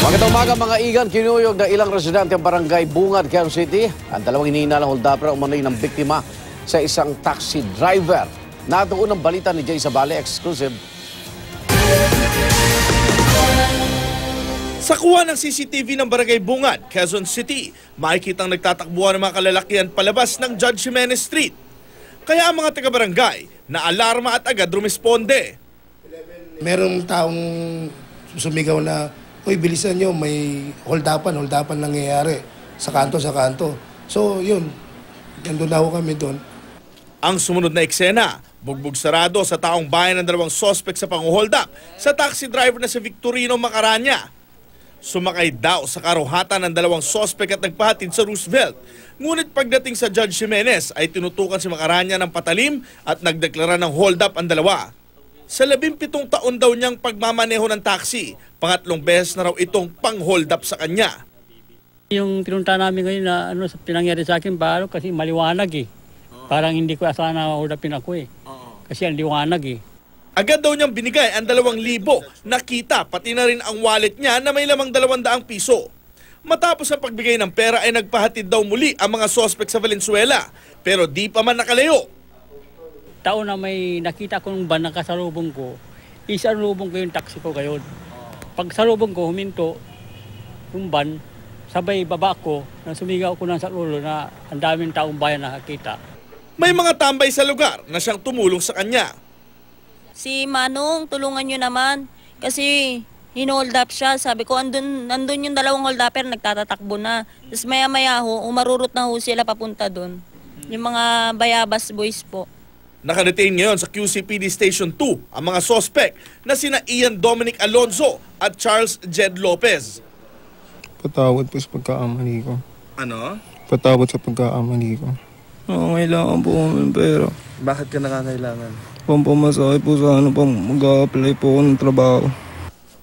Magandang umaga mga igan, kinuyog na ilang residente ng barangay Bungad, Quezon City. Ang dalawang hinihinalang holdapper umano'y ng biktima sa isang taxi driver. Natuon ang balita ni Jay Sabale, exclusive. Sa kuha ng CCTV ng barangay Bungad, Quezon City, makikitang nagtatakbuhan ng mga kalalakihan palabas ng Judge Jimenez Street. Kaya ang mga taga-barangay na alarma at agad rumisponde. Merong taong sumigaw na, "Uy, bilisan nyo, may holdapan nangyayari sa kanto. So, yun, nandun na ako kami doon. Ang sumunod na eksena, bugbog sarado sa taong bayan ng dalawang sospek sa pang-hold up sa taxi driver na si Victorino Macaranya. Sumakay daw sa karuhatan ng dalawang sospek at nagpahatid sa Roosevelt. Ngunit pagdating sa Judge Jimenez ay tinutukan si Macaranya ng patalim at nagdeklara ng hold up ang dalawa. Sa 17 taon daw niyang pagmamaneho ng taxi, pangatlong beses na raw itong pang-hold up sa kanya. Yung pinunta namin ngayon na sa pinangyari sa akin, kasi maliwanag eh. Parang hindi ko asahan na hold upin ako eh. Kasi ang liwanag eh. Agad daw niyang binigay ang 2,000 na kita, pati na rin ang wallet niya na may lamang 200 piso. Matapos ang pagbigay ng pera ay nagpahatid daw muli ang mga sospek sa Valenzuela, pero di pa man nakalayo. Taon na may nakita kong van na kasalubong ko, isalubong ko yung taxi ko ngayon. Pag salubong ko, huminto yung van, sabay baba ko, na sumigaw ko ng salulo na ang daming taong bayan nakakita. May mga tambay sa lugar na siyang tumulong sa kanya. Si Manong, tulungan nyo naman. Kasi hinold up siya. Sabi ko, andun yung dalawang hold upper, nagtatatakbo na. Tapos maya-maya ho, umarurot na ho sila papunta doon. Yung mga bayabas boys po. Nakadetain ngayon sa QCPD Station 2 ang mga sospek na sina Ian Dominic Alonzo at Charles Jed Lopez. Patawad po sa pagkaamali ko. Ano? Patawad sa pagkaamali ko. Kailangan po ng pera. Bakit ka nakakailangan? Pampamasahe po sa mag-a-apply po ako ng trabaho.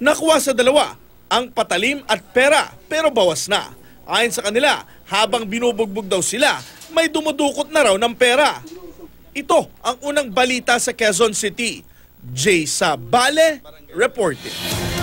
Nakuha sa dalawa ang patalim at pera pero bawas na. Ayon sa kanila, habang binubugbog daw sila, may dumudukot na raw ng pera. Ito ang unang balita sa Quezon City. Jay Sabale, reporting.